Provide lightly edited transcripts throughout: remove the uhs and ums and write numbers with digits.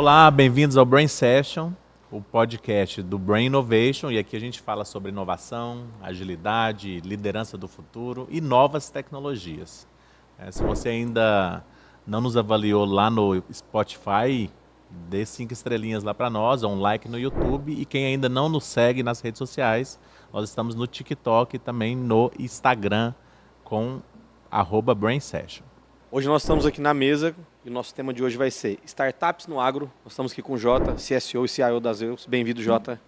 Olá, bem-vindos ao Brain Session, o podcast do Brain Innovation, e aqui a gente fala sobre inovação, agilidade, liderança do futuro e novas tecnologias. Se você ainda não nos avaliou lá no Spotify, dê 5 estrelinhas lá para nós, ou um like no YouTube, e quem ainda não nos segue nas redes sociais, nós estamos no TikTok e também no Instagram com @Brain Session. Hoje nós estamos aqui na mesa e o nosso tema de hoje vai ser Startups no Agro. Nós estamos aqui com o Jota, CSO e CIO da Zeus. Bem-vindo, Jota.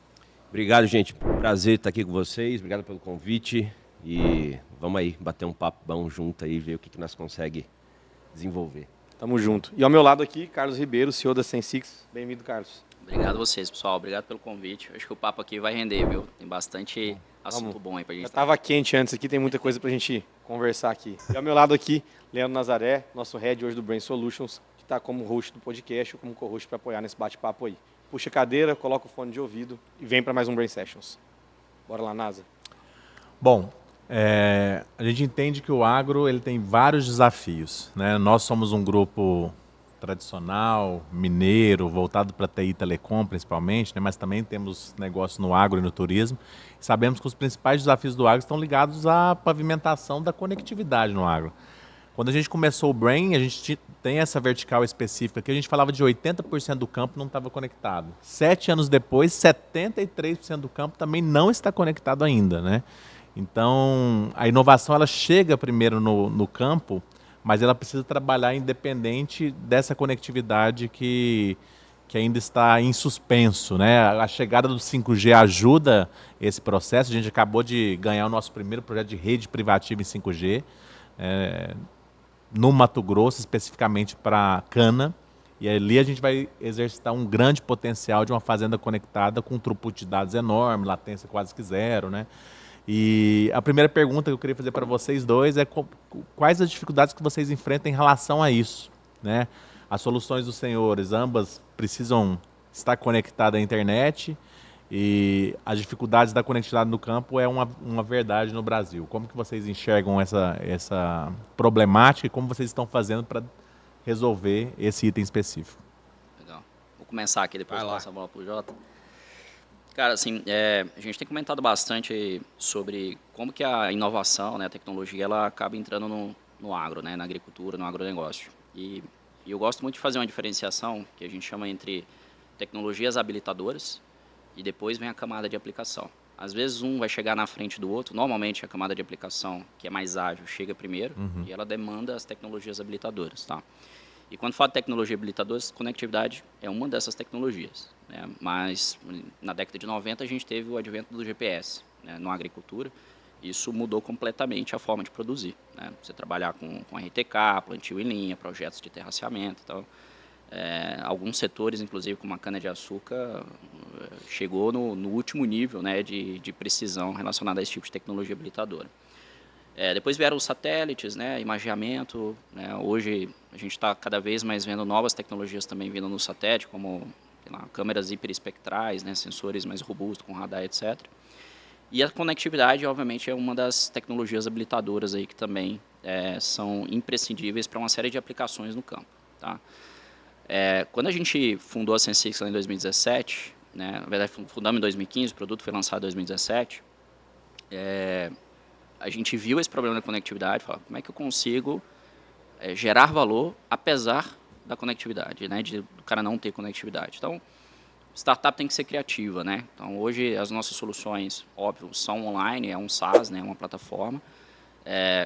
Obrigado, gente. Prazer estar aqui com vocês. Obrigado pelo convite. E vamos aí bater um papo bom junto aí, ver o que nós conseguimos desenvolver. Tamo junto. E ao meu lado aqui, Carlos Ribeiro, CEO da Sensix. Bem-vindo, Carlos. Obrigado a vocês, pessoal. Obrigado pelo convite. Acho que o papo aqui vai render, viu? Tem bastante assunto bom aí pra gente. Já estava quente antes aqui, tem muita coisa pra gente conversar aqui. E ao meu lado aqui, Leandro Nazaré, nosso head hoje do Brain Solutions, que está como host do podcast ou como co-host para apoiar nesse bate-papo aí. Puxa a cadeira, coloca o fone de ouvido e vem para mais um Brain Sessions. Bora lá, Nasa. Bom, a gente entende que o agro ele tem vários desafios, né? Nós somos um grupo tradicional, mineiro, voltado para TI e telecom principalmente, né? Mas também temos negócios no agro e no turismo. Sabemos que os principais desafios do agro estão ligados à pavimentação da conectividade no agro. Quando a gente começou o Brain, a gente tem essa vertical específica que a gente falava de 80% do campo não estava conectado. 7 anos depois, 73% do campo também não está conectado ainda, né? Então, a inovação ela chega primeiro no campo, mas ela precisa trabalhar independente dessa conectividade que ainda está em suspenso, né? A chegada do 5G ajuda esse processo. A gente acabou de ganhar o nosso primeiro projeto de rede privativa em 5G, no Mato Grosso, especificamente para cana. E ali a gente vai exercitar um grande potencial de uma fazenda conectada com um throughput de dados enorme, latência quase que zero, né? E a primeira pergunta que eu queria fazer para vocês dois é quais as dificuldades que vocês enfrentam em relação a isso, né? As soluções dos senhores, ambas precisam estar conectadas à internet e as dificuldades da conectividade no campo é uma verdade no Brasil. Como que vocês enxergam essa problemática e como vocês estão fazendo para resolver esse item específico? Legal. Vou começar aqui, depois passo a bola para o Jota. Cara, assim, a gente tem comentado bastante sobre como que a inovação, né, a tecnologia, ela acaba entrando no agro, né, na agricultura, no agronegócio. E eu gosto muito de fazer uma diferenciação que a gente chama entre tecnologias habilitadoras e depois vem a camada de aplicação. Às vezes um vai chegar na frente do outro, normalmente a camada de aplicação, que é mais ágil, chega primeiro e ela demanda as tecnologias habilitadoras, tá? E quando falo de tecnologia habilitadora, conectividade é uma dessas tecnologias, né? Mas na década de 90 a gente teve o advento do GPS, né, na agricultura. Isso mudou completamente a forma de produzir, né? Você trabalhar com RTK, plantio em linha, projetos de terraceamento. Então, alguns setores, inclusive como a cana-de-açúcar, chegou no último nível, né, de precisão relacionada a esse tipo de tecnologia habilitadora. Depois vieram os satélites, né, imageamento, né, hoje a gente está cada vez mais vendo novas tecnologias também vindo no satélite, como câmeras hiperespectrais, né, sensores mais robustos com radar, etc. E a conectividade, obviamente, é uma das tecnologias habilitadoras aí que também são imprescindíveis para uma série de aplicações no campo, tá? Quando a gente fundou a Sensix lá em 2017, né, na verdade fundamos em 2015, o produto foi lançado em 2017, a gente viu esse problema da conectividade, falou, como é que eu consigo gerar valor apesar da conectividade, né, do cara não ter conectividade. Então, startup tem que ser criativa, né? Então, hoje as nossas soluções, óbvio, são online, é um SaaS, né, uma plataforma.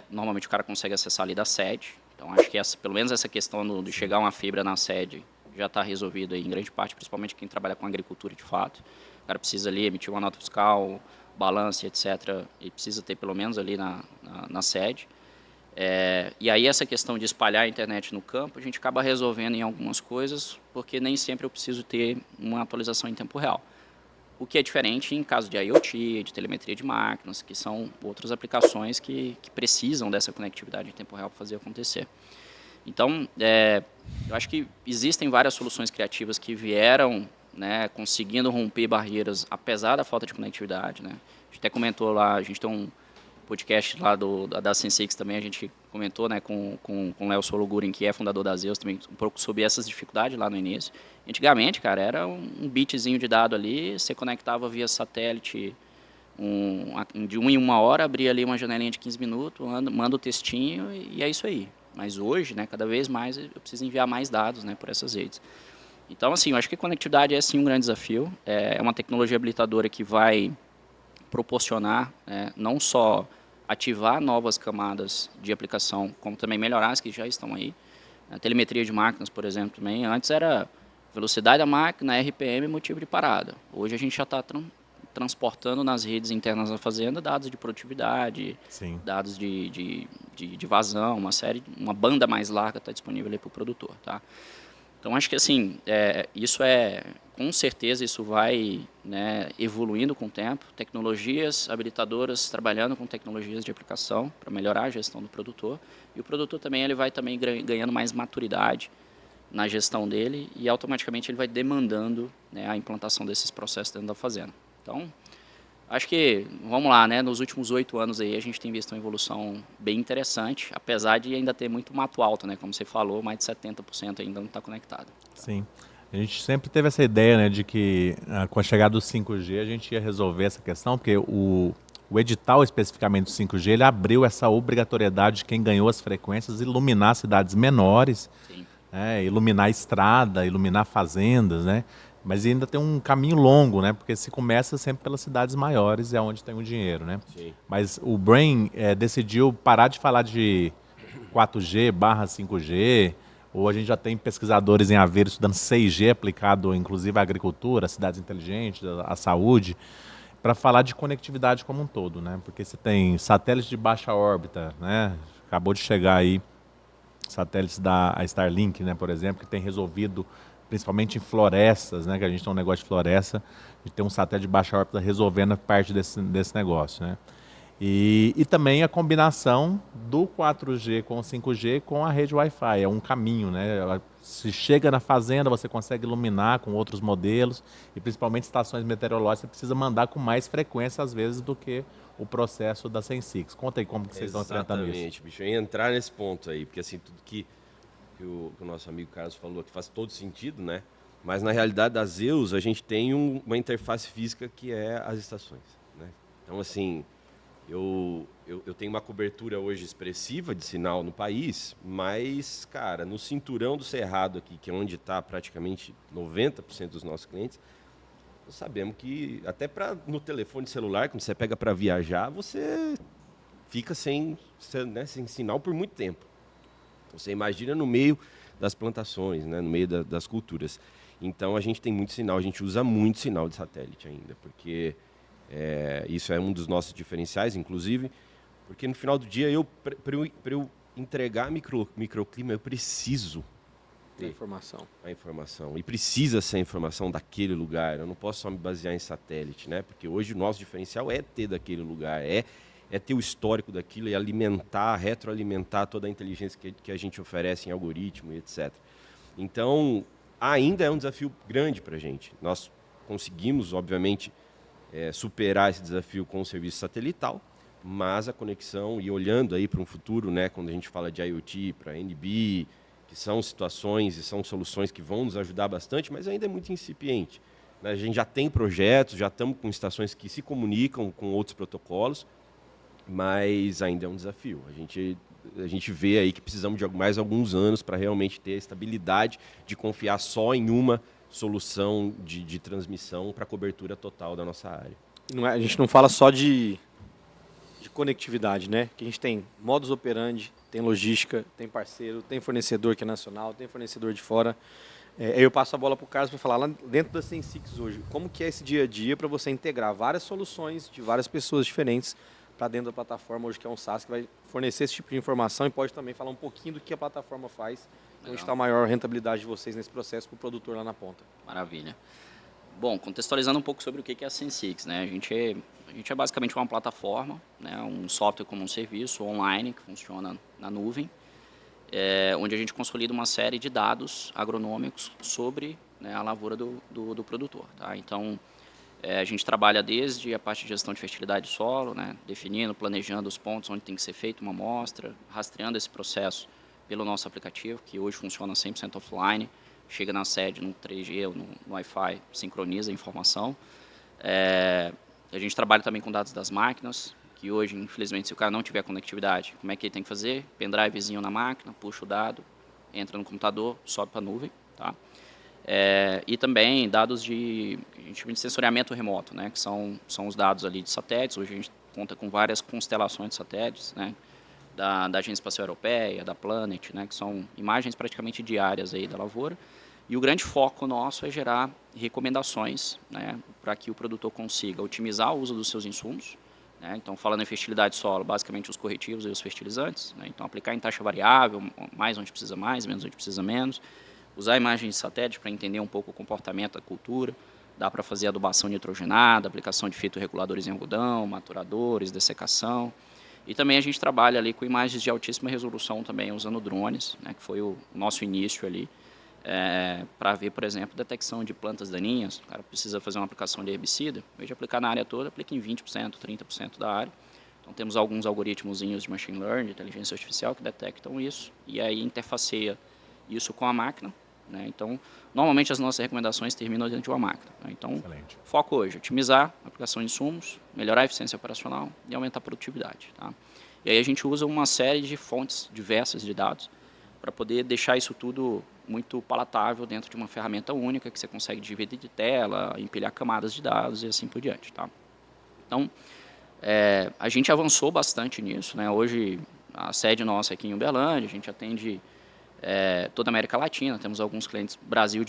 Normalmente o cara consegue acessar ali da sede. Então, acho que pelo menos essa questão de chegar uma fibra na sede já está resolvida em grande parte, principalmente quem trabalha com agricultura de fato. O cara precisa ali emitir uma nota fiscal, balanço, etc. E precisa ter pelo menos ali na sede. E aí essa questão de espalhar a internet no campo, a gente acaba resolvendo em algumas coisas, porque nem sempre eu preciso ter uma atualização em tempo real. O que é diferente em caso de IoT, de telemetria de máquinas, que são outras aplicações que precisam dessa conectividade em tempo real para fazer acontecer. Então, eu acho que existem várias soluções criativas que vieram, né, conseguindo romper barreiras, apesar da falta de conectividade, né? A gente até comentou lá, a gente tem podcast lá da Sensix também a gente comentou, né, com o Léo Sologurin, que é fundador da Zeus, também um pouco sobre essas dificuldades lá no início. Antigamente, cara, era um bitzinho de dado ali, você conectava via satélite de 1 em 1 hora, abria ali uma janelinha de 15 minutos, manda o textinho e é isso aí. Mas hoje, né, cada vez mais eu preciso enviar mais dados, né, por essas redes. Então, assim, eu acho que a conectividade é sim um grande desafio. É uma tecnologia habilitadora que vai proporcionar, não só ativar novas camadas de aplicação, como também melhorar as que já estão aí. A telemetria de máquinas, por exemplo, também. Antes era velocidade da máquina, RPM, motivo de parada. Hoje a gente já está transportando nas redes internas da fazenda dados de produtividade, Sim. dados de vazão, uma banda mais larga está disponível para o produtor, tá? Então, acho que assim, com certeza isso vai, né, evoluindo com o tempo, tecnologias habilitadoras trabalhando com tecnologias de aplicação para melhorar a gestão do produtor, e o produtor também ele vai também ganhando mais maturidade na gestão dele e automaticamente ele vai demandando, né, a implantação desses processos dentro da fazenda. Então, acho que, vamos lá, né, nos últimos 8 anos aí a gente tem visto uma evolução bem interessante, apesar de ainda ter muito mato alto, né, como você falou, mais de 70% ainda não está conectado. Sim. A gente sempre teve essa ideia, né, de que com a chegada do 5G a gente ia resolver essa questão, porque o edital especificamente do 5G, ele abriu essa obrigatoriedade de quem ganhou as frequências iluminar cidades menores, né, iluminar a estrada, iluminar fazendas, né? Mas ainda tem um caminho longo, né? Porque se começa sempre pelas cidades maiores, é onde tem o dinheiro, né? Sim. Mas o Brain decidiu parar de falar de 4G/5G, ou a gente já tem pesquisadores em Aveiro estudando 6G aplicado, inclusive à agricultura, às cidades inteligentes, à saúde, para falar de conectividade como um todo, né? Porque você tem satélites de baixa órbita, né? Acabou de chegar aí satélites da Starlink, né, por exemplo, que tem resolvido principalmente em florestas, né, que a gente tem um negócio de floresta, a gente tem um satélite de baixa órbita resolvendo parte desse negócio, né. E também a combinação do 4G com o 5G com a rede Wi-Fi, é um caminho, né. Se chega na fazenda, você consegue iluminar com outros modelos, e principalmente estações meteorológicas, você precisa mandar com mais frequência, às vezes, do que o processo da Sensix. Conta aí como que vocês estão enfrentando isso. Exatamente, bicho. Eu ia entrar nesse ponto aí, porque assim, tudo que o nosso amigo Carlos falou aqui faz todo sentido, né? Mas na realidade da Zeus, a gente tem uma interface física que é as estações, né? Então, assim, eu tenho uma cobertura hoje expressiva de sinal no país, mas, cara, no cinturão do Cerrado aqui, que é onde está praticamente 90% dos nossos clientes, nós sabemos que até no telefone celular, quando você pega para viajar, você fica sem sinal por muito tempo. Você imagina no meio das plantações, né, no meio das culturas. Então a gente tem muito sinal, a gente usa muito sinal de satélite ainda, porque isso é um dos nossos diferenciais, inclusive, porque no final do dia, para eu entregar microclima, eu preciso ter a informação. E precisa ser a informação daquele lugar. Eu não posso só me basear em satélite, né? Porque hoje o nosso diferencial é ter daquele lugar, é ter o histórico daquilo e retroalimentar toda a inteligência que a gente oferece em algoritmo e etc. Então, ainda é um desafio grande para a gente. Nós conseguimos, obviamente, superar esse desafio com o serviço satelital, mas a conexão, e olhando aí para um futuro, né, quando a gente fala de IoT, para NB, que são situações e são soluções que vão nos ajudar bastante, mas ainda é muito incipiente. A gente já tem projetos, já estamos com estações que se comunicam com outros protocolos, mas ainda é um desafio. A gente vê aí que precisamos de mais alguns anos para realmente ter a estabilidade de confiar só em uma solução de transmissão para a cobertura total da nossa área. A gente não fala só de conectividade, né? Que a gente tem modus operandi, tem logística, tem parceiro, tem fornecedor que é nacional, tem fornecedor de fora. Eu passo a bola para o Carlos para falar lá dentro da Sensix hoje, como que é esse dia a dia para você integrar várias soluções de várias pessoas diferentes para dentro da plataforma hoje, que é um SaaS que vai fornecer esse tipo de informação e pode também falar um pouquinho do que a plataforma faz, onde está a maior rentabilidade de vocês nesse processo para o produtor lá na ponta. Maravilha. Bom, contextualizando um pouco sobre o que é a Sensix, né? A gente é basicamente uma plataforma, né? Um software como um serviço online que funciona na nuvem, onde a gente consolida uma série de dados agronômicos sobre, né, a lavoura do produtor. Tá? Então, A gente trabalha desde a parte de gestão de fertilidade do solo, né, definindo, planejando os pontos onde tem que ser feita uma amostra, rastreando esse processo pelo nosso aplicativo, que hoje funciona 100% offline, chega na sede no 3G ou no Wi-Fi, sincroniza a informação. A gente trabalha também com dados das máquinas, que hoje, infelizmente, se o cara não tiver conectividade, como é que ele tem que fazer? Pendrivezinho na máquina, puxa o dado, entra no computador, sobe para a nuvem. Tá? E também dados que a gente chama de sensoriamento remoto, né? Que são os dados ali de satélites. Hoje a gente conta com várias constelações de satélites, né? Da Agência Espacial Europeia, da Planet, né? Que são imagens praticamente diárias aí da lavoura. E o grande foco nosso é gerar recomendações, né? Para que o produtor consiga otimizar o uso dos seus insumos. Então, falando em fertilidade de solo, basicamente os corretivos e os fertilizantes. Né? Então, aplicar em taxa variável, mais onde precisa mais, menos onde precisa menos. Usar imagens de satélite para entender um pouco o comportamento da cultura. Dá para fazer adubação nitrogenada, aplicação de fitorreguladores em algodão, maturadores, dessecação. E também a gente trabalha ali com imagens de altíssima resolução também, usando drones, né? Que foi o nosso início ali. Para ver, por exemplo, detecção de plantas daninhas. O cara precisa fazer uma aplicação de herbicida, em vez de aplicar na área toda, aplica em 20%, 30% da área. Então, temos alguns algoritmozinhos de machine learning, de inteligência artificial, que detectam isso, e aí interfaceia isso com a máquina. Né? Então, normalmente as nossas recomendações terminam dentro de uma máquina. Né? Então, Excelente. Foco hoje, otimizar a aplicação de insumos, melhorar a eficiência operacional e aumentar a produtividade. Tá? E aí a gente usa uma série de fontes diversas de dados para poder deixar isso tudo muito palatável dentro de uma ferramenta única que você consegue dividir de tela, empilhar camadas de dados e assim por diante. Tá? Então, a gente avançou bastante nisso. Né? Hoje, a sede nossa é aqui em Uberlândia, a gente atende toda a América Latina, temos alguns clientes Brasil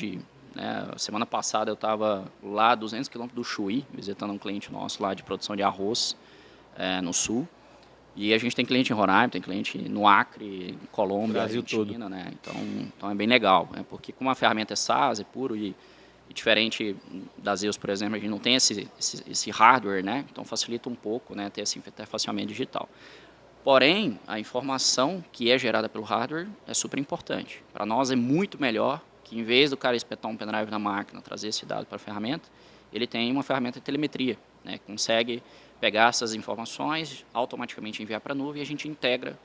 semana passada eu estava lá a 200 km do Chuí, visitando um cliente nosso lá de produção de arroz no sul. E a gente tem cliente em Roraima, tem cliente no Acre, Colômbia, Brasil Argentina, todo. né? Então é bem legal, né? Porque como a ferramenta é SaaS, é puro e diferente das EOS, por exemplo, a gente não tem esse hardware, né? Então facilita um pouco, né? Ter esse interfaceamento digital. Porém, a informação que é gerada pelo hardware é super importante. Para nós é muito melhor que, em vez do cara espetar um pendrive na máquina, trazer esse dado para a ferramenta, ele tem uma ferramenta de telemetria, né? Consegue pegar essas informações, automaticamente enviar para a nuvem e a gente integra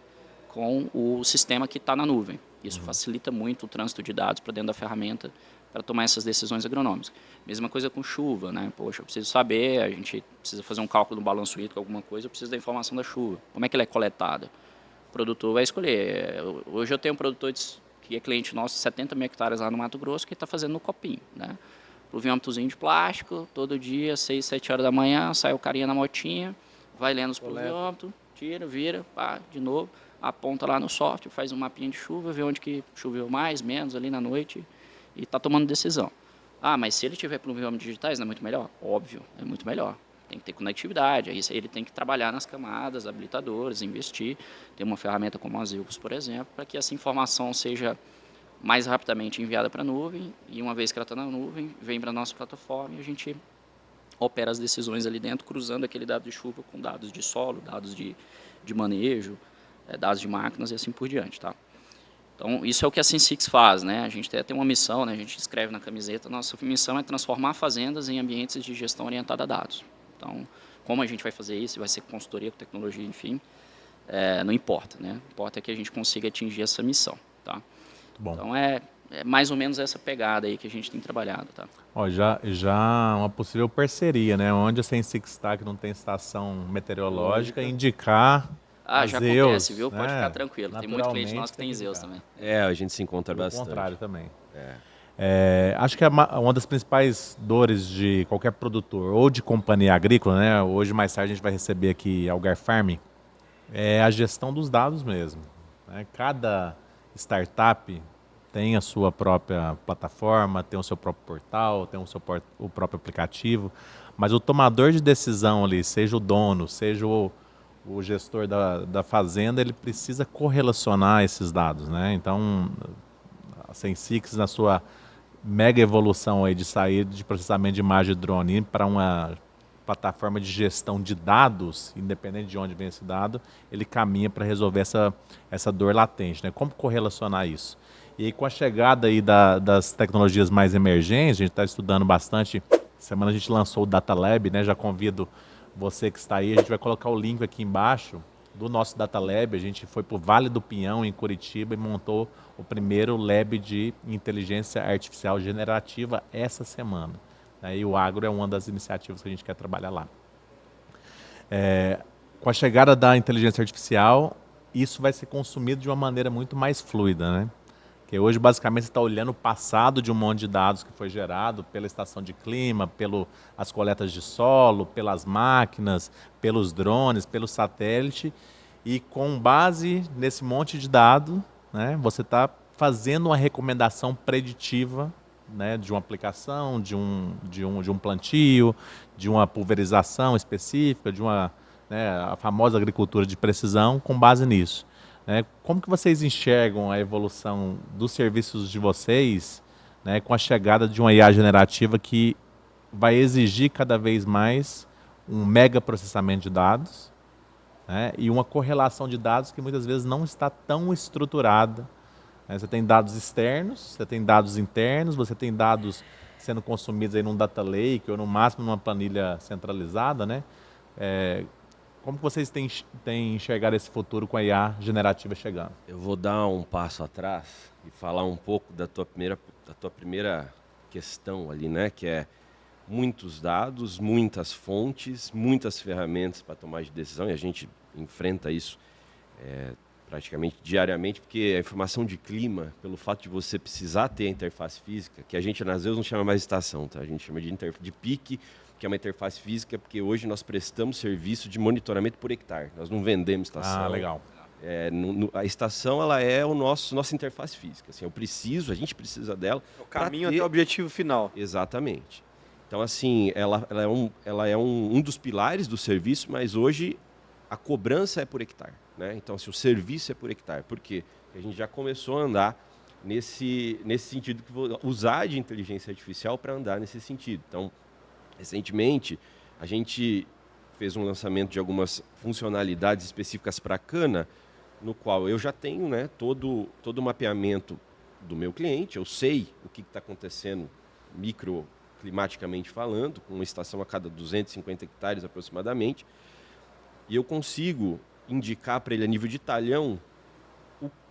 com o sistema que está na nuvem. Isso facilita muito o trânsito de dados para dentro da ferramenta para tomar essas decisões agronômicas. Mesma coisa com chuva, né? Poxa, eu preciso saber, a gente precisa fazer um cálculo do balanço hídrico, alguma coisa, eu preciso da informação da chuva. Como é que ela é coletada? O produtor vai escolher. Hoje eu tenho um produtor que é cliente nosso de 70 mil hectares lá no Mato Grosso que está fazendo no copinho, né? Pluviômetrozinho de plástico, todo dia, 6, 7 horas da manhã, sai o carinha na motinha, vai lendo os pluviômetros, tira, vira, pá, de novo, aponta lá no software, faz um mapinha de chuva, vê onde que choveu mais, menos ali na noite e está tomando decisão. Ah, mas se ele tiver pluviômetros digitais, não é muito melhor? Óbvio, é muito melhor. Tem que ter conectividade, aí ele tem que trabalhar nas camadas, habilitadores, investir, ter uma ferramenta como a Zilpus, por exemplo, para que essa informação seja mais rapidamente enviada para a nuvem, e uma vez que ela está na nuvem, vem para a nossa plataforma e a gente opera as decisões ali dentro, cruzando aquele dado de chuva com dados de solo, dados de manejo, dados de máquinas e assim por diante. Tá? Então, isso é o que a Sensix faz. Né? A gente tem uma missão, né? A gente escreve na camiseta, nossa missão é transformar fazendas em ambientes de gestão orientada a dados. Então, como a gente vai fazer isso? Vai ser consultoria, com tecnologia, enfim, não importa. Né? O que importa é que a gente consiga atingir essa missão. Tá? Bom. Então é mais ou menos essa pegada aí que a gente tem trabalhado, tá? Ó, já uma possível parceria, né? Onde a Sensix está, que não tem estação meteorológica, indicar já Zeus, acontece, viu? Pode né? ficar tranquilo. Tem muito cliente nosso que tem Zeus também. A gente se encontra Pelo bastante. contrário também. Acho que uma das principais dores de qualquer produtor ou de companhia agrícola, né? Hoje, mais tarde, a gente vai receber aqui Algar Farm, é a gestão dos dados mesmo. Né? Cada startup tem a sua própria plataforma, tem o seu próprio portal, tem o próprio aplicativo, mas o tomador de decisão ali, seja o dono, seja o gestor da fazenda, ele precisa correlacionar esses dados, né? Então, a Sensix, na sua mega evolução aí de sair de processamento de imagem de drone para uma plataforma de gestão de dados, independente de onde vem esse dado, ele caminha para resolver essa dor latente, né? Como correlacionar isso? E aí, com a chegada aí das tecnologias mais emergentes, a gente está estudando bastante semana a gente lançou o Data Lab, né? Já convido você que está aí, a gente vai colocar o link aqui embaixo do nosso Data Lab. A gente foi para o Vale do Pinhão, em Curitiba, e montou o primeiro lab de inteligência artificial generativa essa semana. E o agro é uma das iniciativas que a gente quer trabalhar lá. Com a chegada da inteligência artificial, isso vai ser consumido de uma maneira muito mais fluida, né? Porque hoje, basicamente, você está olhando o passado de um monte de dados que foi gerado pela estação de clima, pelas coletas de solo, pelas máquinas, pelos drones, pelo satélite, e com base nesse monte de dados, né, você está fazendo uma recomendação preditiva, né, de uma aplicação, de um plantio, de uma pulverização específica, a famosa agricultura de precisão, com base nisso. Como que vocês enxergam a evolução dos serviços de vocês, né, com a chegada de uma IA generativa que vai exigir cada vez mais um mega processamento de dados, né, e uma correlação de dados que muitas vezes não está tão estruturada. Você tem dados externos, você tem dados internos, você tem dados sendo consumidos aí num data lake ou no máximo numa planilha centralizada, né? Como que vocês têm enxergado esse futuro com a IA generativa chegando? Eu vou dar um passo atrás e falar um pouco da tua primeira questão ali, né? Que é muitos dados, muitas fontes, muitas ferramentas para tomar de decisão, e a gente enfrenta isso praticamente diariamente, porque a informação de clima, pelo fato de você precisar ter a interface física, que a gente nas vezes não chama mais de estação, tá? A gente chama de PIC, que é uma interface física, porque hoje nós prestamos serviço de monitoramento por hectare. Nós não vendemos estação. Ah, legal. A estação, ela é nossa interface física. Assim, a gente precisa dela. O caminho até o objetivo final. Exatamente. Então, assim, ela é um dos pilares do serviço, mas hoje a cobrança é por hectare, né? Então, assim, o serviço é por hectare. Por quê? Porque a gente já começou a andar nesse sentido, usar de inteligência artificial para andar nesse sentido. Então, recentemente, a gente fez um lançamento de algumas funcionalidades específicas para a cana, no qual eu já tenho, né, todo o mapeamento do meu cliente, eu sei o que está acontecendo microclimaticamente falando, com uma estação a cada 250 hectares aproximadamente, e eu consigo indicar para ele a nível de talhão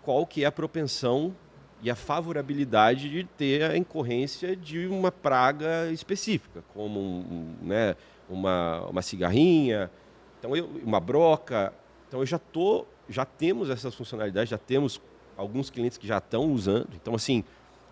qual que é a propensão e a favorabilidade de ter a incorrência de uma praga específica, como uma cigarrinha, então uma broca. Então já temos essas funcionalidades, já temos alguns clientes que já estão usando. Então, assim,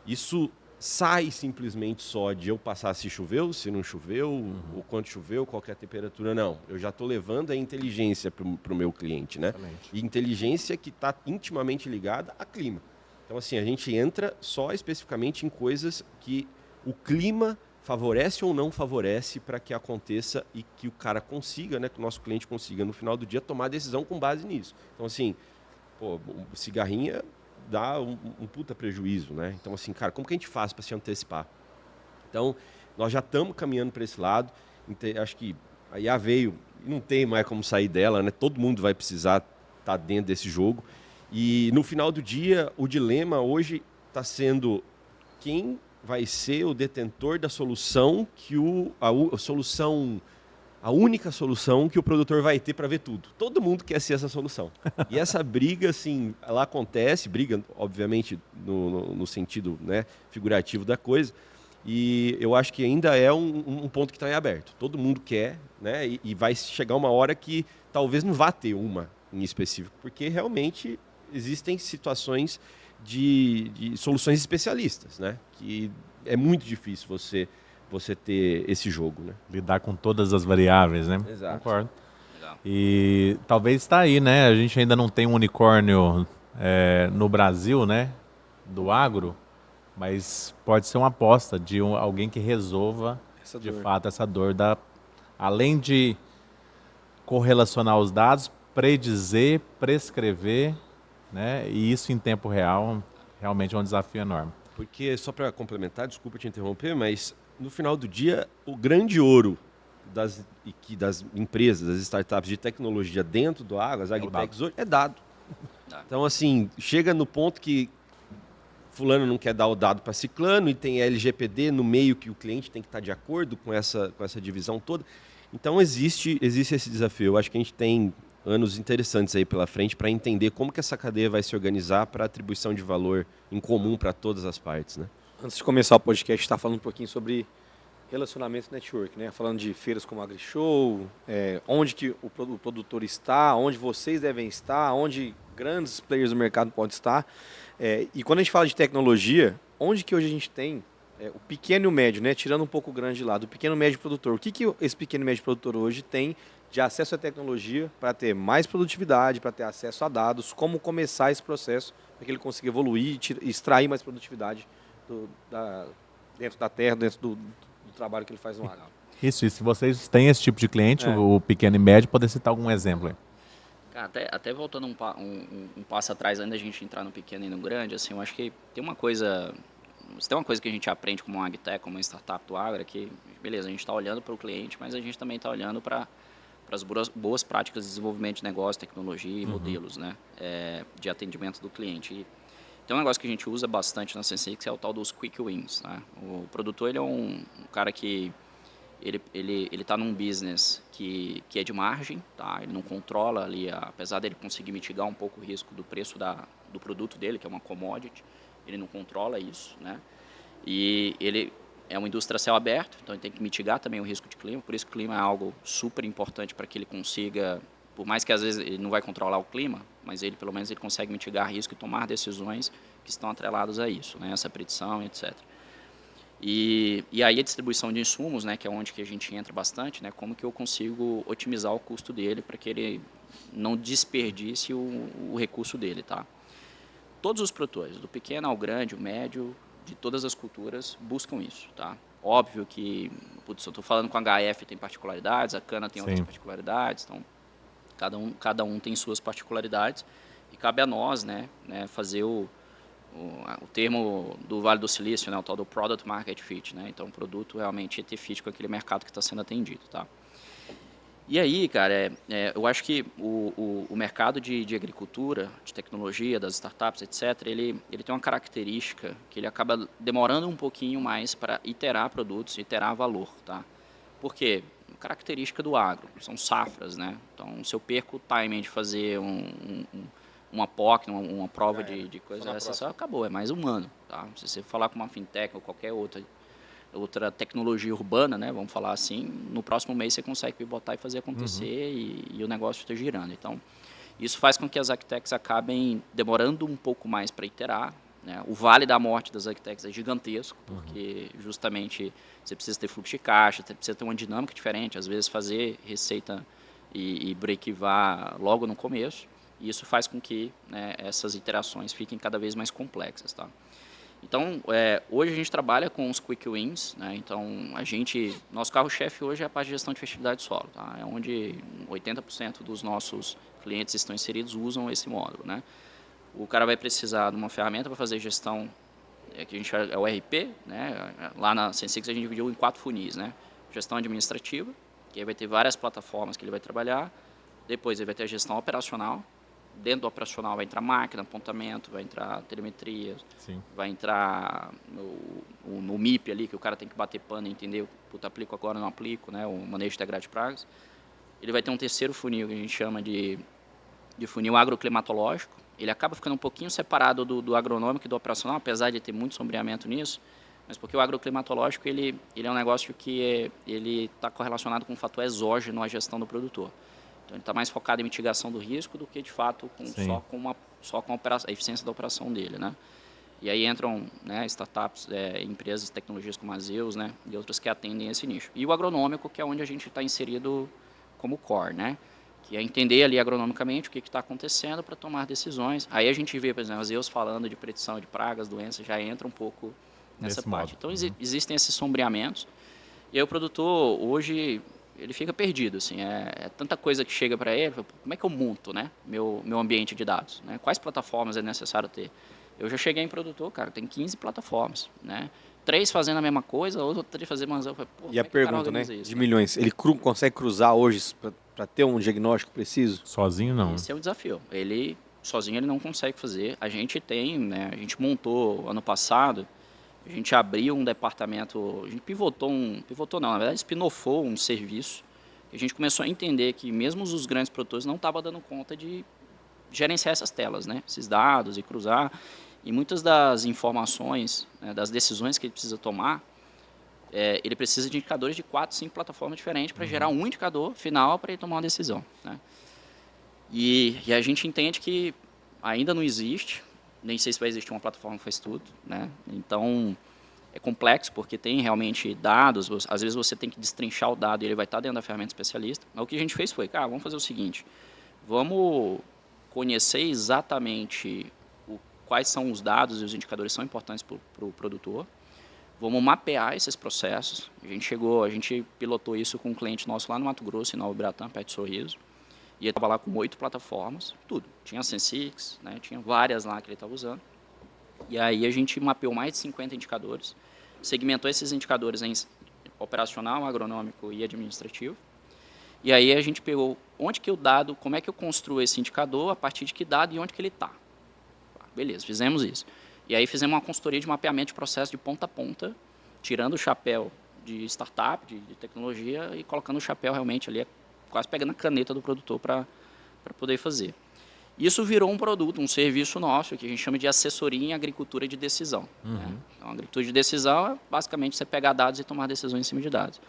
isso sai simplesmente só de eu passar se choveu, se não choveu, o quanto choveu, qual que é a temperatura, não. Eu já estou levando a inteligência para o meu cliente, né? Excelente. E inteligência que está intimamente ligada a clima. Então, assim, a gente entra só especificamente em coisas que o clima favorece ou não favorece para que aconteça e que o cara consiga, né, que o nosso cliente consiga, no final do dia, tomar decisão com base nisso. Então, assim, cigarrinha dá um puta prejuízo, né? Então, assim, cara, como que a gente faz para se antecipar? Então, nós já estamos caminhando para esse lado. Acho que a IA veio, não tem mais como sair dela, né? Todo mundo vai precisar estar dentro desse jogo. E no final do dia, o dilema hoje está sendo quem vai ser o detentor da solução a única solução que o produtor vai ter para ver tudo. Todo mundo quer ser essa solução. E essa briga, assim, ela acontece, briga, obviamente, no sentido, né, figurativo da coisa, e eu acho que ainda é um ponto que está em aberto. Todo mundo quer, né, e vai chegar uma hora que talvez não vá ter uma em específico, porque realmente existem situações de soluções especialistas, né, que é muito difícil você ter esse jogo, né? Lidar com todas as variáveis, né? Exato. Concordo. Legal. E talvez está aí, né? A gente ainda não tem um unicórnio no Brasil, né? Do agro, mas pode ser uma aposta de alguém que resolva, de fato, essa dor. Além de correlacionar os dados, predizer, prescrever, né? E isso em tempo real, realmente é um desafio enorme. Porque, só para complementar, desculpa te interromper, mas no final do dia, o grande ouro das empresas, das startups de tecnologia dentro do agro, as agritechs hoje, é dado. Então, assim, chega no ponto que fulano não quer dar o dado para ciclano e tem LGPD no meio que o cliente tem que estar de acordo com essa divisão toda. Então existe esse desafio. Eu acho que a gente tem anos interessantes aí pela frente para entender como que essa cadeia vai se organizar para atribuição de valor em comum para todas as partes, né? Antes de começar o podcast, a gente está falando um pouquinho sobre relacionamento network, né? Falando de feiras como a AgriShow, onde que o produtor está, onde vocês devem estar, onde grandes players do mercado podem estar. E quando a gente fala de tecnologia, onde que hoje a gente tem o pequeno e o médio, né? Tirando um pouco o grande de lado, o pequeno e médio produtor. O que esse pequeno e médio produtor hoje tem de acesso à tecnologia para ter mais produtividade, para ter acesso a dados, como começar esse processo para que ele consiga evoluir e extrair mais produtividade dentro da terra, dentro do trabalho que ele faz no agro. Isso, e se vocês têm esse tipo de cliente, o pequeno e médio, poder citar algum exemplo aí? Cara, até voltando um passo atrás, antes da gente entrar no pequeno e no grande, assim, eu acho que tem uma coisa que a gente aprende como um agtech, como uma startup do agro, é que, beleza, a gente está olhando para o cliente, mas a gente também está olhando para as boas práticas de desenvolvimento de negócio, tecnologia e modelos, né, de atendimento do cliente. E tem um negócio que a gente usa bastante na Sensix, que é o tal dos quick wins. Né? O produtor ele é um cara que ele está num business que é de margem, tá? Ele não controla ali, apesar dele conseguir mitigar um pouco o risco do preço do produto dele, que é uma commodity, ele não controla isso, né? E ele é uma indústria a céu aberto, então ele tem que mitigar também o risco de clima, por isso que o clima é algo super importante para que ele consiga, por mais que às vezes ele não vai controlar o clima, mas ele pelo menos ele consegue mitigar risco e tomar decisões que estão atreladas a isso, né? Essa predição, etc. E aí a distribuição de insumos, né, que é onde que a gente entra bastante, né, como que eu consigo otimizar o custo dele para que ele não desperdice o recurso dele, tá? Todos os produtores, do pequeno ao grande, o médio, de todas as culturas, buscam isso, tá? Óbvio que, putz, eu estou falando com a HF tem particularidades, a cana tem outras particularidades, então cada um tem suas particularidades e cabe a nós, né fazer o termo do Vale do Silício, né, o tal do Product Market Fit, né? Então o produto realmente é ter fit com aquele mercado que está sendo atendido, tá? E aí, cara, eu acho que o mercado de agricultura, de tecnologia, das startups, etc., ele tem uma característica que ele acaba demorando um pouquinho mais para iterar produtos, iterar valor, tá? Por quê? Característica do agro, são safras, né? Então, se eu perco o timing de fazer uma POC, uma prova de coisa dessa, só acabou, é mais um ano, tá? Se você falar com uma fintech ou qualquer outra tecnologia urbana, né, vamos falar assim, no próximo mês você consegue pivotar e fazer acontecer e o negócio está girando. Então, isso faz com que as agtechs acabem demorando um pouco mais para iterar, né? O vale da morte das agtechs é gigantesco, porque justamente você precisa ter fluxo de caixa, você precisa ter uma dinâmica diferente, às vezes fazer receita e break-even logo no começo, e isso faz com que, né, essas iterações fiquem cada vez mais complexas, tá? Então, hoje a gente trabalha com os quick wins, né? Então, nosso carro-chefe hoje é a parte de gestão de fertilidade do solo, tá? É onde 80% dos nossos clientes estão inseridos, usam esse módulo, né? O cara vai precisar de uma ferramenta para fazer gestão, que a gente é o RP, né? Lá na Sensix a gente dividiu em 4 funis, né? Gestão administrativa, que aí vai ter várias plataformas que ele vai trabalhar. Depois ele vai ter a gestão operacional. Dentro do operacional vai entrar máquina, apontamento, vai entrar telemetria, vai entrar no MIP ali, que o cara tem que bater pano e entender, puta, aplico agora, não aplico, né, o manejo integrado de pragas. Ele vai ter um terceiro funil que a gente chama de funil agroclimatológico. Ele acaba ficando um pouquinho separado do agronômico e do operacional, apesar de ter muito sombreamento nisso, mas porque o agroclimatológico ele é um negócio que ele está correlacionado com um fator exógeno à gestão do produtor. Então, ele está mais focado em mitigação do risco do que, de fato, só com a eficiência da operação dele, né? E aí entram, né, startups, empresas de tecnologias como a Zeus, né, e outras que atendem esse nicho. E o agronômico, que é onde a gente está inserido como core, né? Que é entender ali agronomicamente o que está acontecendo para tomar decisões. Aí a gente vê, por exemplo, a Zeus falando de predição de pragas, doenças, já entra um pouco nessa parte. Então, existem esses sombreamentos. E aí o produtor, hoje, ele fica perdido, assim, é tanta coisa que chega para ele, como é que eu monto, né, meu ambiente de dados, né, quais plataformas é necessário ter? Eu já cheguei em produtor, cara, tem 15 plataformas, né, 3 fazendo a mesma coisa, outra 3 fazendo mais... E a pergunta, né, de milhões, ele consegue cruzar hoje para ter um diagnóstico preciso? Sozinho não. Esse é o desafio, ele sozinho ele não consegue fazer. A gente tem, né, a gente montou ano passado, a gente abriu um departamento, a gente pivotou não, na verdade spin-offou um serviço. A gente começou a entender que mesmo os grandes produtores não estavam dando conta de gerenciar essas telas, né, esses dados e cruzar. E muitas das informações, né, das decisões que ele precisa tomar, ele precisa de indicadores de 4, 5 plataformas diferentes para gerar um indicador final para ele tomar uma decisão, né? E a gente entende que ainda não existe, nem sei se vai existir uma plataforma que faz tudo, né? Então, é complexo porque tem realmente dados, às vezes você tem que destrinchar o dado e ele vai estar dentro da ferramenta especialista. Mas o que a gente fez foi, cara, vamos fazer o seguinte, vamos conhecer exatamente quais são os dados e os indicadores que são importantes para o produtor. Vamos mapear esses processos. A gente pilotou isso com um cliente nosso lá no Mato Grosso, em Nova Ibratã, perto de Sorriso. E ele estava lá com 8 plataformas, tudo. Tinha Sensix, né, tinha várias lá que ele estava usando. E aí a gente mapeou mais de 50 indicadores, segmentou esses indicadores em operacional, agronômico e administrativo. E aí a gente pegou onde que o dado, como é que eu construo esse indicador, a partir de que dado e onde que ele está. Beleza, fizemos isso. E aí fizemos uma consultoria de mapeamento de processo de ponta a ponta, tirando o chapéu de startup, de tecnologia, e colocando o chapéu realmente ali, quase pegando a caneta do produtor para poder fazer. Isso virou um produto, um serviço nosso, que a gente chama de assessoria em agricultura de decisão. Né? Então, a agricultura de decisão é basicamente você pegar dados e tomar decisões em cima de dados.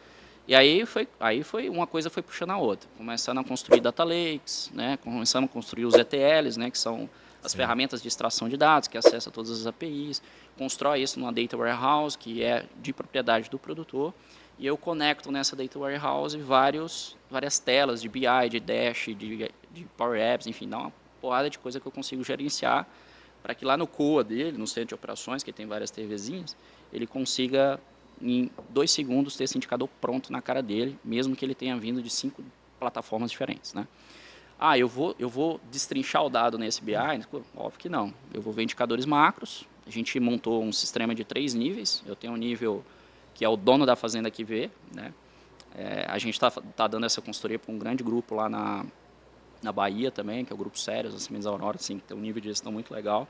E aí foi uma coisa foi puxando a outra, começando a construir data lakes, né? Começando a construir os ETLs, né? Que são as ferramentas de extração de dados, que acessa todas as APIs, constrói isso numa data warehouse, que é de propriedade do produtor, e eu conecto nessa data warehouse várias telas de BI, de Dash, de Power Apps, enfim, dá uma porrada de coisa que eu consigo gerenciar para que lá no COA dele, no centro de operações, que tem várias TVzinhas, ele consiga, em 2 segundos, ter esse indicador pronto na cara dele, mesmo que ele tenha vindo de 5 plataformas diferentes, né? Ah, eu vou destrinchar o dado nesse BI? Óbvio que não. Eu vou ver indicadores macros. A gente montou um sistema de 3 níveis. Eu tenho um nível que é o dono da fazenda que vê, né? A gente tá dando essa consultoria para um grande grupo lá na Bahia também, que é o Grupo Sérios, as Sementes da Aurora, assim, que tem um nível de gestão muito legal.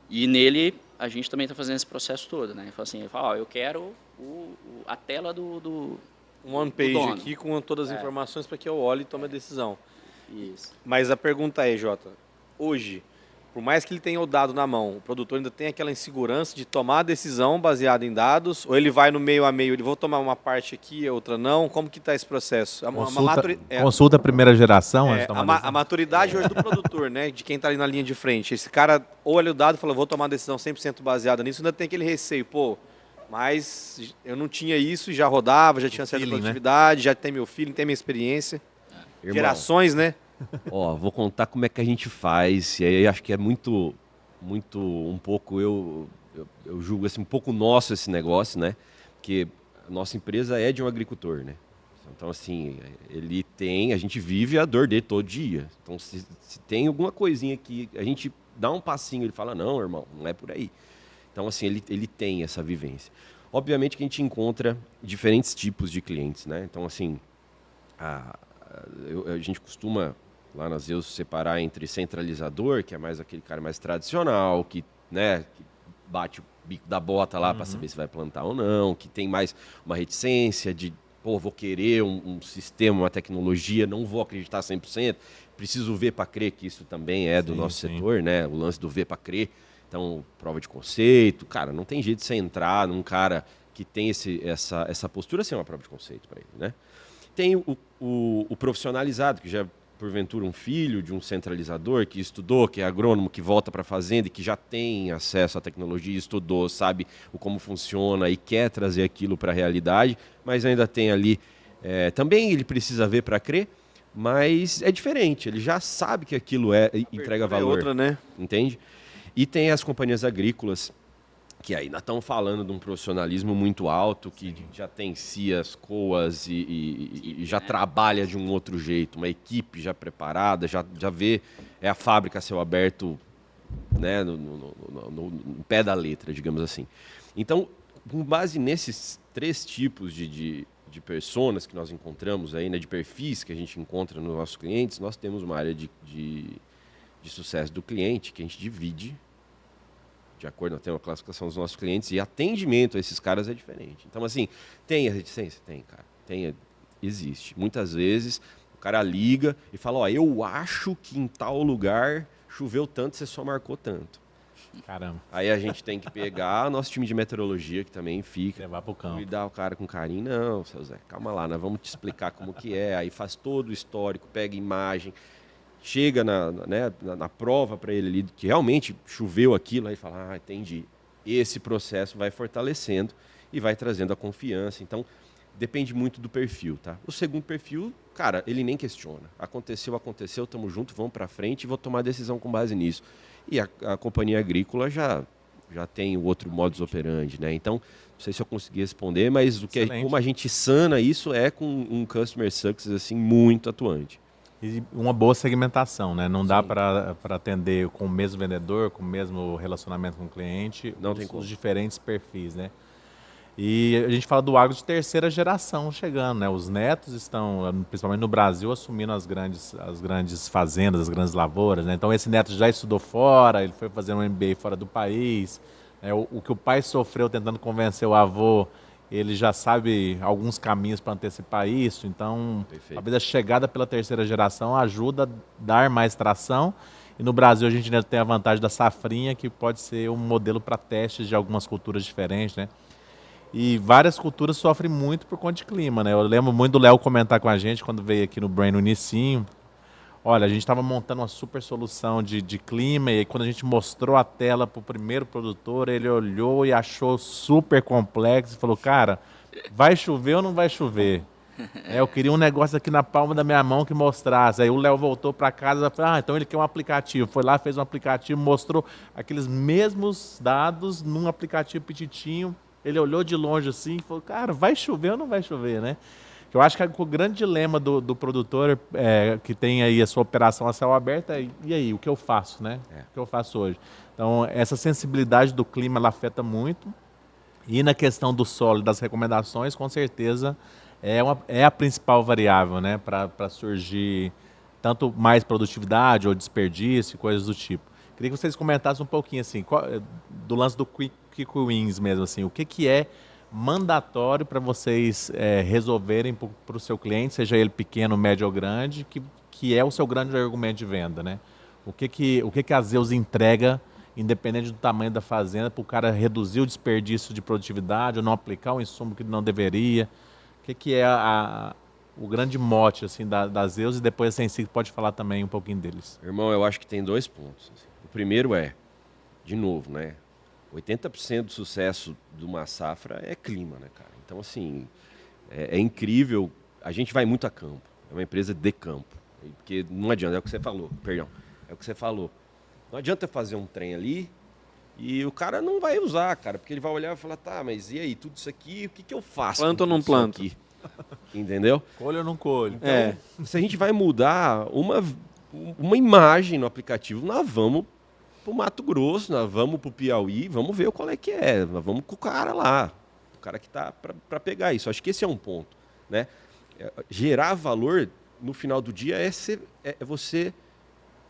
E nele, a gente também está fazendo esse processo todo, né? Ele fala, eu quero a tela do um one page aqui com todas as informações para que eu olhe e tome a decisão. Isso. Mas a pergunta é, Jota, hoje, por mais que ele tenha o dado na mão, o produtor ainda tem aquela insegurança de tomar a decisão baseada em dados, ou ele vai no meio a meio, ele vou tomar uma parte aqui, outra não? Como que está esse processo? Consulta a primeira geração? A maturidade hoje do produtor, né, de quem está ali na linha de frente. Esse cara olha o dado e fala, vou tomar uma decisão 100% baseada nisso, ainda tem aquele receio, mas eu não tinha isso e já rodava, já tinha certa produtividade, já tem meu feeling, tem minha experiência. Irmão, gerações, né? Vou contar como é que a gente faz, e aí acho que é muito um pouco, eu julgo assim, um pouco nosso esse negócio, né? Porque a nossa empresa é de um agricultor, né? Então, assim, a gente vive a dor dele todo dia. Então, se tem alguma coisinha que a gente dá um passinho, ele fala, não, irmão, não é por aí. Então, assim, ele tem essa vivência. Obviamente que a gente encontra diferentes tipos de clientes, né? Então, assim, a gente costuma, lá nas Zeus, separar entre centralizador, que é mais aquele cara mais tradicional, que bate o bico da bota lá para saber se vai plantar ou não, que tem mais uma reticência de, vou querer um sistema, uma tecnologia, não vou acreditar 100%, preciso ver para crer, que isso também é do nosso setor, né? O lance do ver para crer. Então, prova de conceito, cara, não tem jeito de você entrar num cara que tem essa postura sem uma prova de conceito para ele, né? Tem o profissionalizado, que já é, porventura, um filho de um centralizador que estudou, que é agrônomo, que volta para a fazenda e que já tem acesso à tecnologia, estudou, sabe como funciona e quer trazer aquilo para a realidade, mas ainda tem ali... também ele precisa ver para crer, mas é diferente, ele já sabe que aquilo entrega valor. Outra, né? Entende? E tem as companhias agrícolas, que ainda estão falando de um profissionalismo muito alto, que já tem CIAs, COAs e já trabalha de um outro jeito, uma equipe já preparada, já vê a fábrica a céu aberto, né, no pé da letra, digamos assim. Então, com base nesses 3 tipos de personas que nós encontramos aí, né, de perfis que a gente encontra nos nossos clientes, nós temos uma área de de sucesso do cliente, que a gente divide de acordo com a classificação dos nossos clientes, e atendimento a esses caras é diferente. Então, assim, tem a reticência? Tem, cara. Existe. Muitas vezes o cara liga e fala, ó, eu acho que em tal lugar choveu tanto, você só marcou tanto. Caramba. Aí a gente tem que pegar nosso time de meteorologia, que também fica, Levar pro campo. cuidar o cara com carinho. Não, seu Zé, calma lá, nós vamos te explicar como que é. Aí faz todo o histórico, pega imagem, chega na prova para ele ali, que realmente choveu aquilo, aí fala, entendi. Esse processo vai fortalecendo e vai trazendo a confiança. Então, depende muito do perfil, tá? O segundo perfil, cara, ele nem questiona. Aconteceu, tamo junto, vamos para frente e vou tomar decisão com base nisso. E a companhia agrícola já tem o outro modus operandi, né? Então, não sei se eu consegui responder, mas como a gente sana isso é com um customer success assim, muito atuante. E uma boa segmentação, né? Não dá para atender com o mesmo vendedor, com o mesmo relacionamento com o cliente, Não tem como. os diferentes perfis, né? E a gente fala do agro de terceira geração chegando, né? Os netos estão, principalmente no Brasil, assumindo as grandes fazendas, as grandes lavouras, né? Então esse neto já estudou fora, ele foi fazer um MBA fora do país. Né? O que o pai sofreu tentando convencer o avô, ele já sabe alguns caminhos para antecipar isso. Então, talvez a chegada pela terceira geração ajuda a dar mais tração. E no Brasil a gente ainda tem a vantagem da safrinha, que pode ser um modelo para testes de algumas culturas diferentes, né? E várias culturas sofrem muito por conta de clima, né? Eu lembro muito do Léo comentar com a gente quando veio aqui no Brain no inicinho. Olha, a gente estava montando uma super solução de clima e quando a gente mostrou a tela para o primeiro produtor, ele olhou e achou super complexo e falou, cara, vai chover ou não vai chover? Eu queria um negócio aqui na palma da minha mão que mostrasse. Aí o Léo voltou para casa e falou, então ele quer um aplicativo. Foi lá, fez um aplicativo, mostrou aqueles mesmos dados num aplicativo petitinho. Ele olhou de longe assim e falou, cara, vai chover ou não vai chover, né? Eu acho que o grande dilema do produtor que tem aí a sua operação a céu aberto é, e aí, o que eu faço, né? O que eu faço hoje? Então, essa sensibilidade do clima, ela afeta muito. E na questão do solo e das recomendações, com certeza, é a principal variável, né? Para surgir tanto mais produtividade ou desperdício, coisas do tipo. Queria que vocês comentassem um pouquinho, assim, do lance do Quick Wins mesmo, assim, o que é mandatório para vocês resolverem para o seu cliente, seja ele pequeno, médio ou grande, que é o seu grande argumento de venda, né? O que a Zeus entrega, independente do tamanho da fazenda, para o cara reduzir o desperdício de produtividade ou não aplicar um insumo que não deveria? O que é o grande mote assim, da Zeus, e depois a Sensi pode falar também um pouquinho deles. Irmão, eu acho que tem 2 pontos. Assim. O primeiro de novo, né? 80% do sucesso de uma safra é clima, né, cara? Então, assim, é incrível. A gente vai muito a campo. É uma empresa de campo. Porque não adianta, é o que você falou, é o que você falou. Não adianta fazer um trem ali e o cara não vai usar, cara, porque ele vai olhar e falar, tá, mas e aí, tudo isso aqui, o que eu faço? Planto ou não planto? Entendeu? Colho ou não colho? Então, se a gente vai mudar uma imagem no aplicativo, nós vamos pro Mato Grosso, nós vamos pro Piauí, vamos ver qual é que é, nós vamos com o cara lá, o cara que tá para pegar isso. Acho que esse é um ponto, né? Gerar valor no final do dia é você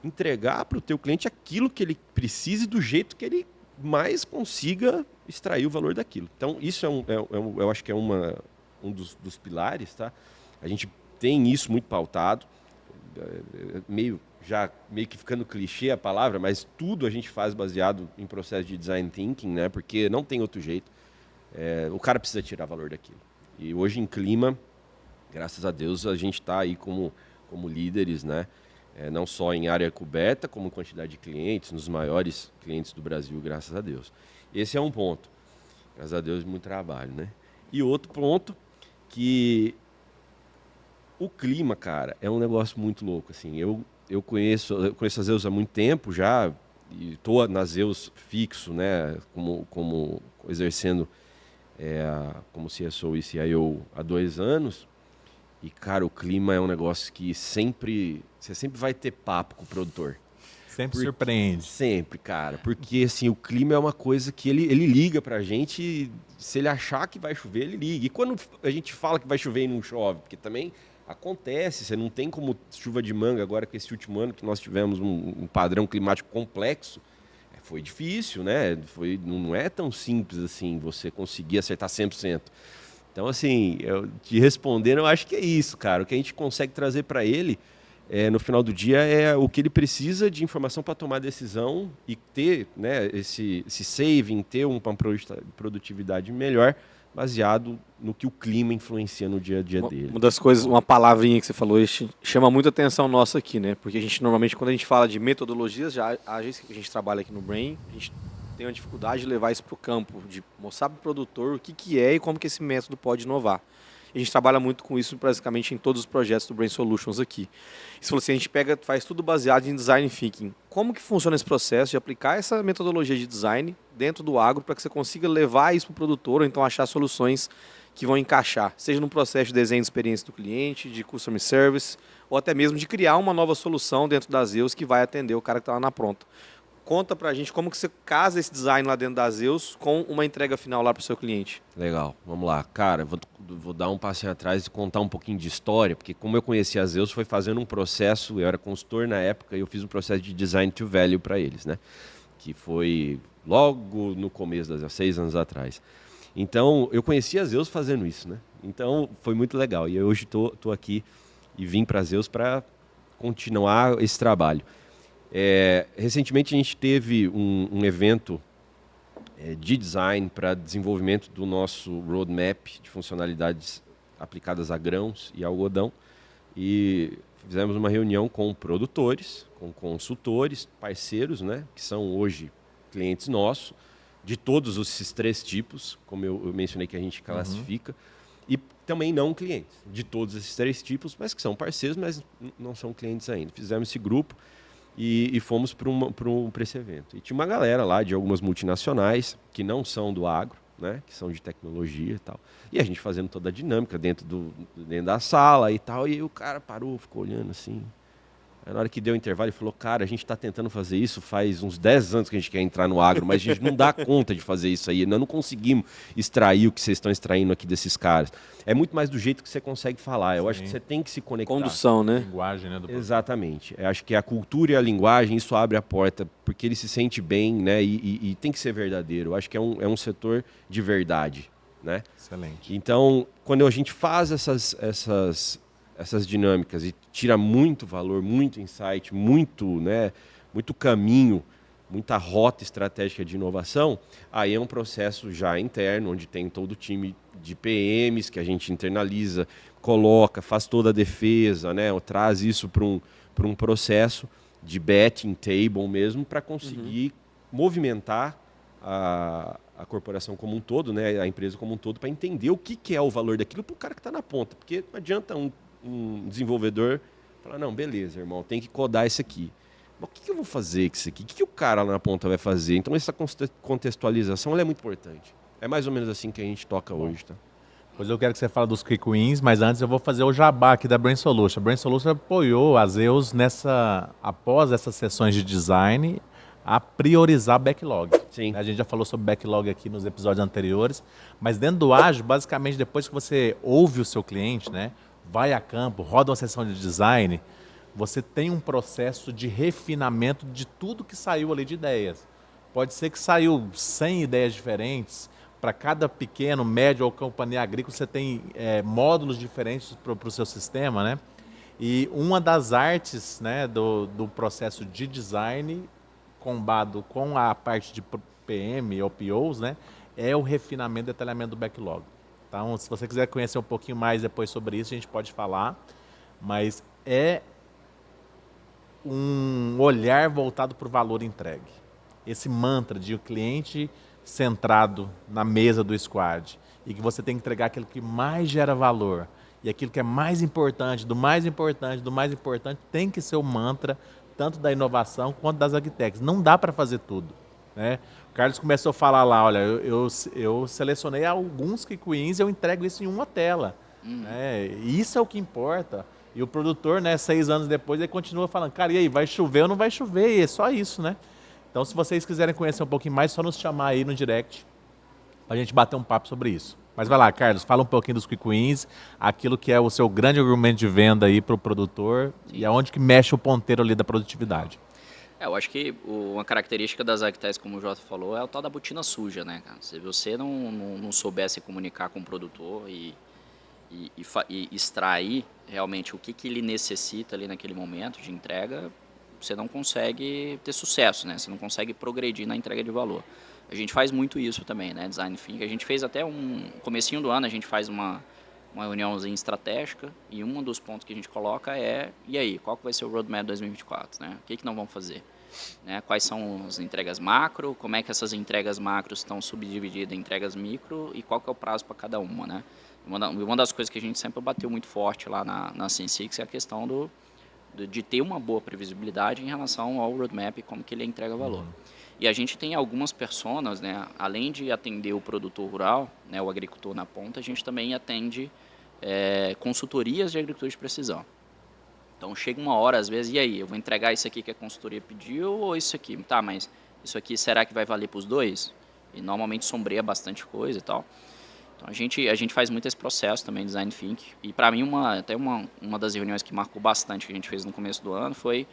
entregar para o teu cliente aquilo que ele precise do jeito que ele mais consiga extrair o valor daquilo. Então, isso eu acho que é um dos pilares, tá? A gente tem isso muito pautado, meio que ficando clichê a palavra, mas tudo a gente faz baseado em processo de design thinking, né? Porque não tem outro jeito. O cara precisa tirar valor daquilo. E hoje em clima, graças a Deus, a gente está aí como líderes, né? Não só em área coberta, como quantidade de clientes, nos maiores clientes do Brasil, graças a Deus. Esse é um ponto. Graças a Deus, muito trabalho, né? E outro ponto, que o clima, cara, é um negócio muito louco, assim. Eu conheço a Zeus há muito tempo já, e estou na Zeus fixo, né, como exercendo como CSO e CIO há 2 anos. E, cara, o clima é um negócio que você sempre vai ter papo com o produtor. Sempre surpreende. Sempre, cara. Porque, assim, o clima é uma coisa que ele liga pra gente, e se ele achar que vai chover, ele liga. E quando a gente fala que vai chover e não chove, porque também Acontece, você não tem como chuva de manga agora com esse último ano que nós tivemos um padrão climático complexo. Foi difícil, né? Não é tão simples assim você conseguir acertar 100%. Então, assim, te respondendo, eu acho que é isso, cara. O que a gente consegue trazer para ele, no final do dia, é o que ele precisa de informação para tomar decisão e ter, né, esse saving, ter uma produtividade melhor, baseado no que o clima influencia no dia a dia dele. Uma das coisas, uma palavrinha que você falou, chama muita atenção nossa aqui, né? Porque a gente normalmente, quando a gente fala de metodologias, já a agência que a gente trabalha aqui no Brain, a gente tem uma dificuldade de levar isso para o campo, de mostrar para o produtor o que é e como que esse método pode inovar. E a gente trabalha muito com isso basicamente em todos os projetos do Brain Solutions aqui. Você falou assim, a gente faz tudo baseado em design thinking. Como que funciona esse processo de aplicar essa metodologia de design dentro do agro para que você consiga levar isso para o produtor ou então achar soluções que vão encaixar, seja no processo de desenho de experiência do cliente, de customer service, ou até mesmo de criar uma nova solução dentro da Zeus que vai atender o cara que está lá na pronta. Conta pra gente como que você casa esse design lá dentro da Zeus com uma entrega final lá pro seu cliente. Legal, vamos lá. Cara, vou dar um passinho atrás e contar um pouquinho de história, porque como eu conheci a Zeus foi fazendo um processo, eu era consultor na época e eu fiz um processo de design to value para eles, né? Que foi logo no começo das 6 anos atrás. Então, eu conheci a Zeus fazendo isso, né? Então, foi muito legal. E hoje tô aqui e vim para a Zeus para continuar esse trabalho. Recentemente a gente teve um evento de design para desenvolvimento do nosso roadmap de funcionalidades aplicadas a grãos e algodão e fizemos uma reunião com produtores, com consultores, parceiros, né, que são hoje clientes nossos, de todos esses 3 tipos, como eu mencionei que a gente classifica, e também não clientes, de todos esses 3 tipos, mas que são parceiros, mas não são clientes ainda. Fizemos esse grupo e fomos para esse evento. E tinha uma galera lá de algumas multinacionais que não são do agro, né, que são de tecnologia e tal. E a gente fazendo toda a dinâmica dentro da sala e tal. E o cara parou, ficou olhando assim. Aí na hora que deu o intervalo, ele falou, cara, a gente está tentando fazer isso faz uns 10 anos que a gente quer entrar no agro, mas a gente não dá conta de fazer isso aí. Nós não conseguimos extrair o que vocês estão extraindo aqui desses caras. É muito mais do jeito que você consegue falar. Eu acho que você tem que se conectar. Condução, né? Linguagem, né? Exatamente. Eu acho que a cultura e a linguagem, isso abre a porta, porque ele se sente bem, né? E tem que ser verdadeiro. Eu acho que é um setor de verdade, né? Excelente. Então, quando a gente faz essas dinâmicas e tira muito valor, muito insight, muito caminho, muita rota estratégica de inovação, aí é um processo já interno, onde tem todo o time de PMs que a gente internaliza, coloca, faz toda a defesa, né, traz isso para um processo de betting table mesmo, para conseguir movimentar a corporação como um todo, né, a empresa como um todo, para entender o que é o valor daquilo para o cara que está na ponta. Porque não adianta um desenvolvedor falar, não, beleza, irmão, tem que codar isso aqui. Mas o que eu vou fazer com isso aqui? O que o cara lá na ponta vai fazer? Então essa contextualização ela é muito importante. É mais ou menos assim que a gente toca hoje, tá? Pois eu quero que você fale dos Quick Wins, mas antes eu vou fazer o jabá aqui da Brain Solution. A Brain Solution apoiou a Zeus após essas sessões de design, a priorizar backlog. Sim. A gente já falou sobre backlog aqui nos episódios anteriores, mas dentro do ágil, basicamente, depois que você ouve o seu cliente, né, vai a campo, roda uma sessão de design, você tem um processo de refinamento de tudo que saiu ali de ideias. Pode ser que saiu 100 ideias diferentes, para cada pequeno, médio ou companhia agrícola, você tem módulos diferentes para o seu sistema, né? E uma das artes, né, do processo de design, combado com a parte de PM ou POs, né, é o refinamento e detalhamento do backlog. Então, se você quiser conhecer um pouquinho mais depois sobre isso, a gente pode falar, mas é um olhar voltado para o valor entregue. Esse mantra de o cliente centrado na mesa do squad e que você tem que entregar aquilo que mais gera valor e aquilo que é mais importante, do mais importante, do mais importante, tem que ser o mantra tanto da inovação quanto das agtechs. Não dá para fazer tudo, né? O Carlos começou a falar lá, olha, eu selecionei alguns Quick Wins e eu entrego isso em uma tela. Né? Isso é o que importa. E o produtor, né, 6 anos depois, ele continua falando, cara, e aí, vai chover ou não vai chover? E é só isso, né? Então, se vocês quiserem conhecer um pouquinho mais, é só nos chamar aí no direct, pra gente bater um papo sobre isso. Mas vai lá, Carlos, fala um pouquinho dos Quick Wins, aquilo que é o seu grande argumento de venda aí para o produtor e aonde que mexe o ponteiro ali da produtividade. Eu acho que uma característica das agtechs, como o Jota falou, é o tal da botina suja, né, cara? Se você não souber se comunicar com o produtor e extrair realmente o que ele necessita ali naquele momento de entrega, você não consegue ter sucesso, né? Você não consegue progredir na entrega de valor. A gente faz muito isso também, né? Design Thinking. A gente fez até comecinho do ano, a gente faz uma reuniãozinha estratégica e um dos pontos que a gente coloca é, e aí, qual que vai ser o roadmap 2024, né? O que nós vamos fazer? Né? Quais são as entregas macro, como é que essas entregas macros estão subdivididas em entregas micro e qual que é o prazo para cada uma, né? Uma das coisas que a gente sempre bateu muito forte lá na Sensix é a questão de ter uma boa previsibilidade em relação ao roadmap e como que ele entrega valor. E a gente tem algumas personas, né, além de atender o produtor rural, né, o agricultor na ponta, a gente também atende consultorias de agricultura de precisão. Então chega uma hora, às vezes, e aí, eu vou entregar isso aqui que a consultoria pediu ou isso aqui? Tá, mas isso aqui será que vai valer para os dois? E normalmente sombreia bastante coisa e tal. Então a gente faz muito esse processo também, Design Thinking. E para mim, até uma das reuniões que marcou bastante que a gente fez no começo do ano foi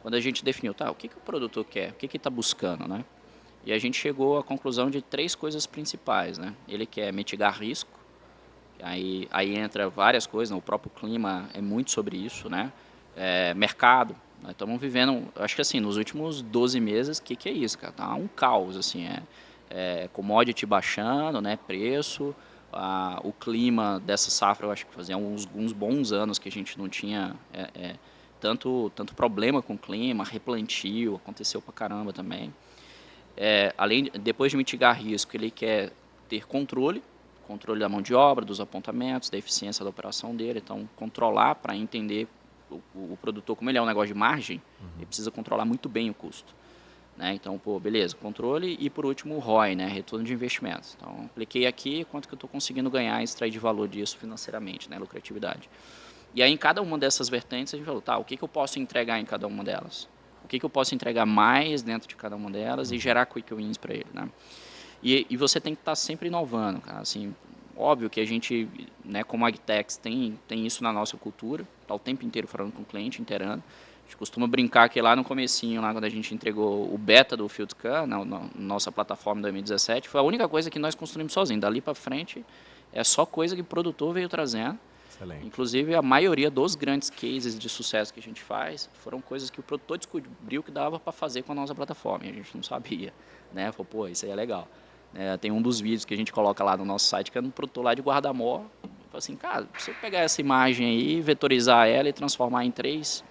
quando a gente definiu, tá, o que o produtor quer, o que ele está buscando, né? E a gente chegou à conclusão de 3 coisas principais, né? Ele quer mitigar risco, aí entra várias coisas, né? O próprio clima é muito sobre isso, né? Mercado, nós estamos vivendo, acho que assim, nos últimos 12 meses, o que é isso, cara? Tá um caos, assim, commodity baixando, né? Preço, o clima dessa safra, eu acho que fazia uns bons anos que a gente não tinha tanto problema com o clima, replantio, aconteceu pra caramba também. Depois de mitigar risco, ele quer ter controle da mão de obra, dos apontamentos, da eficiência da operação dele, então controlar para entender o produtor, como ele é um negócio de margem, ele precisa controlar muito bem o custo. Né? Então, beleza, controle e por último o ROI, né? Retorno de investimentos. Então, apliquei aqui, quanto que eu estou conseguindo ganhar e extrair de valor disso financeiramente, né? Lucratividade. E aí, em cada uma dessas vertentes, a gente falou, tá, o que eu posso entregar em cada uma delas? O que eu posso entregar mais dentro de cada uma delas e gerar quick wins para ele, né? E você tem que estar sempre inovando, cara. Assim, óbvio que a gente, né, como agtechs, tem isso na nossa cultura, tá o tempo inteiro falando com o cliente, inteirando. A gente costuma brincar que lá no comecinho, lá quando a gente entregou o beta do FieldCAM, na nossa plataforma em 2017, foi a única coisa que nós construímos sozinhos. Dali para frente, é só coisa que o produtor veio trazendo. Excelente. Inclusive, a maioria dos grandes cases de sucesso que a gente faz foram coisas que o produtor descobriu que dava para fazer com a nossa plataforma. E a gente não sabia, né? Falou, pô, isso aí é legal. Tem um dos vídeos que a gente coloca lá no nosso site, que é um produtor lá de Guarda-Mó. Falou assim, cara, se eu pegar essa imagem aí, vetorizar ela e transformar em 3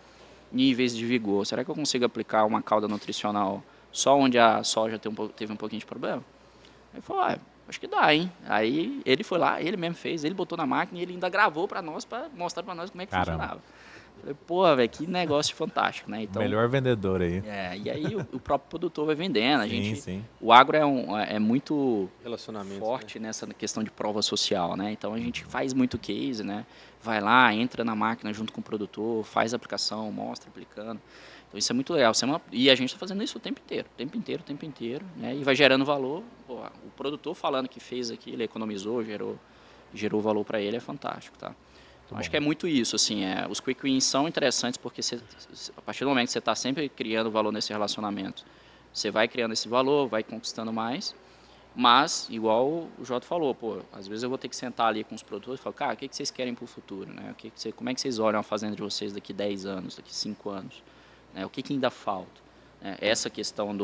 níveis de vigor, será que eu consigo aplicar uma cauda nutricional só onde a soja teve um pouquinho de problema? Ele falou, acho que dá, hein? Aí ele foi lá, ele mesmo fez, ele botou na máquina e ele ainda gravou para nós, para mostrar para nós como é que funcionava. Falei, pô, velho, que negócio fantástico, né? Então, melhor vendedor aí. E aí o próprio produtor vai vendendo. Sim. O agro é muito né? forte nessa questão de prova social, né? Então a gente faz muito case, né? Vai lá, entra na máquina junto com o produtor, faz a aplicação, mostra aplicando. Então isso é muito legal. E a gente está fazendo isso o tempo inteiro, né? E vai gerando valor. Pô, o produtor falando que fez aqui, ele economizou, gerou valor para ele, é fantástico, tá? Então, acho que é muito isso, assim, os quick wins são interessantes porque a partir do momento que você está sempre criando valor nesse relacionamento, você vai criando esse valor, vai conquistando mais, mas, igual o Jota falou, pô, às vezes eu vou ter que sentar ali com os produtores e falar, cara, o que vocês querem para o futuro, né? Como é que vocês olham a fazenda de vocês daqui 10 anos, daqui 5 anos? Né? O que ainda falta? Essa questão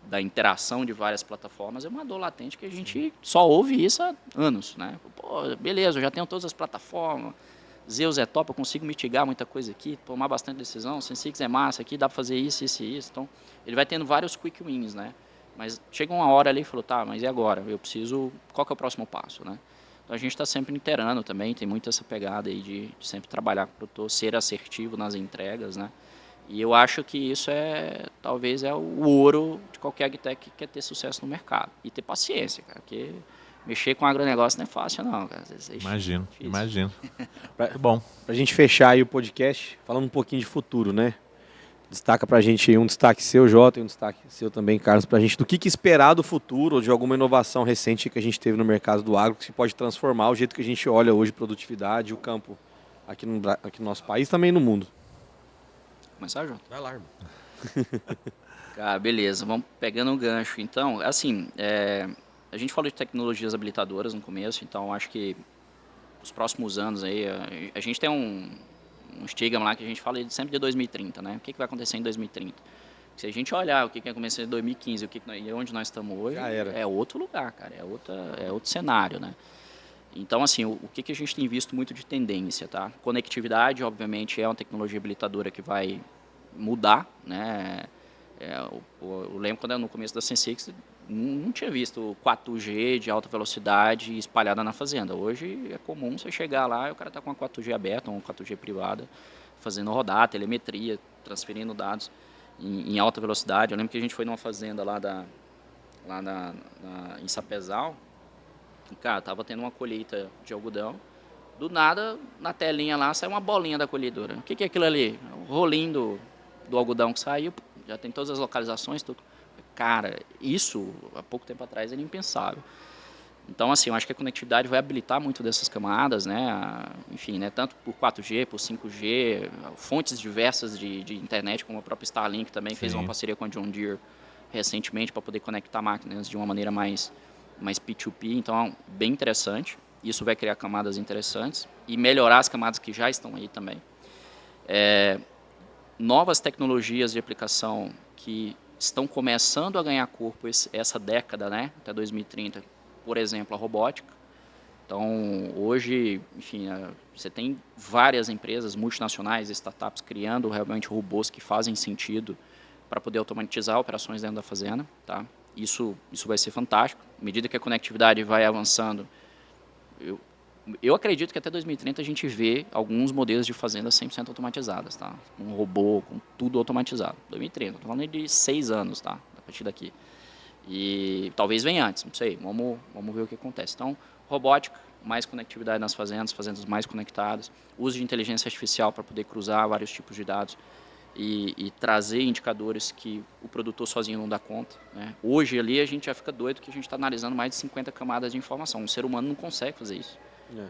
da interação de várias plataformas é uma dor latente que a gente só ouve isso há anos, né? Pô, beleza, eu já tenho todas as plataformas, Zeus é top, eu consigo mitigar muita coisa aqui, tomar bastante decisão, Sensix é massa aqui, dá para fazer isso. Então, ele vai tendo vários quick wins, né? Mas chega uma hora ali e falou, tá, mas e agora? Qual que é o próximo passo, né? Então, a gente está sempre iterando também, tem muito essa pegada aí de sempre trabalhar com o produtor, ser assertivo nas entregas, né? E eu acho que isso talvez é o ouro de qualquer agtech que quer ter sucesso no mercado. E ter paciência, cara, porque mexer com agronegócio não é fácil, não, cara. Imagino. Muito bom. Pra gente fechar aí o podcast, falando um pouquinho de futuro, né? Destaca pra gente um destaque seu, Jota, e um destaque seu também, Carlos, pra gente do que esperar do futuro ou de alguma inovação recente que a gente teve no mercado do agro que pode transformar o jeito que a gente olha hoje produtividade e o campo aqui no nosso país, também no mundo. Começar, Jota? Vai lá, irmão. Cara, beleza, vamos pegando o gancho. Então, assim, a gente falou de tecnologias habilitadoras no começo, então acho que os próximos anos aí, a gente tem um estigma lá que a gente fala sempre de 2030, né? O que vai acontecer em 2030? Se a gente olhar o que aconteceu em 2015 e onde nós estamos hoje, é outro lugar, cara, é outro cenário, né? Então, assim, o que a gente tem visto muito de tendência, tá? Conectividade, obviamente, é uma tecnologia habilitadora que vai mudar, né? Eu lembro quando no começo da Sensix não tinha visto 4G de alta velocidade espalhada na fazenda. Hoje é comum você chegar lá e o cara está com uma 4G aberta, uma 4G privada, fazendo rodar, telemetria, transferindo dados em alta velocidade. Eu lembro que a gente foi numa fazenda lá em Sapezal, e, cara, tava tendo uma colheita de algodão. Do nada, na telinha lá, sai uma bolinha da colhedora. O que é aquilo ali? O rolinho do algodão que saiu, já tem todas as localizações, tudo. Cara, isso, há pouco tempo atrás, era impensável. Então, assim, eu acho que a conectividade vai habilitar muito dessas camadas, né? Enfim, né? Tanto por 4G, por 5G, fontes diversas de internet, como a própria Starlink também fez uma parceria com a John Deere recentemente para poder conectar máquinas de uma maneira mais P2P. Então, bem interessante. Isso vai criar camadas interessantes e melhorar as camadas que já estão aí também. Novas tecnologias de aplicação que estão começando a ganhar corpo essa década, né, até 2030, por exemplo, a robótica. Então, hoje, enfim, você tem várias empresas multinacionais, startups, criando realmente robôs que fazem sentido para poder automatizar operações dentro da fazenda, tá? Isso vai ser fantástico. À medida que a conectividade vai avançando, eu acredito que até 2030 a gente vê alguns modelos de fazendas 100% automatizadas, tá? Um robô, com tudo automatizado. 2030, estou falando de 6 anos, tá? A partir daqui. E talvez venha antes, não sei. Vamos ver o que acontece. Então, robótica, mais conectividade nas fazendas mais conectadas, uso de inteligência artificial para poder cruzar vários tipos de dados e trazer indicadores que o produtor sozinho não dá conta, né? Hoje ali a gente já fica doido que a gente está analisando mais de 50 camadas de informação. Um ser humano não consegue fazer isso.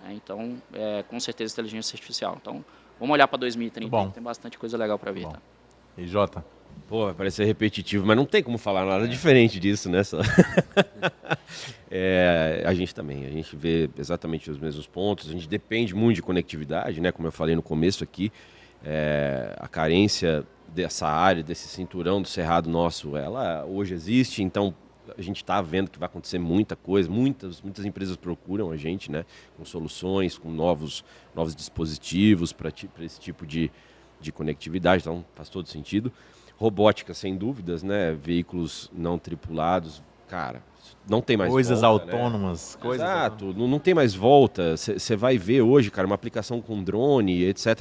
Então, com certeza, inteligência artificial. Então, vamos olhar para 2030, tem bastante coisa legal para ver. Tá? E Jota? Pô, vai parecer repetitivo, mas não tem como falar nada diferente disso, né? A gente também, a gente vê exatamente os mesmos pontos, a gente depende muito de conectividade, né? Como eu falei no começo aqui, a carência dessa área, desse cinturão do cerrado nosso, ela hoje existe, então a gente está vendo que vai acontecer muita coisa, muitas empresas procuram a gente, né, com soluções, com novos dispositivos para esse tipo de conectividade, então faz todo sentido. Robótica, sem dúvidas, né, veículos não tripulados, cara, não tem mais coisas volta, autônomas, né? coisas. Exato, não tem mais volta. Você vai ver hoje, cara, uma aplicação com drone, etc.,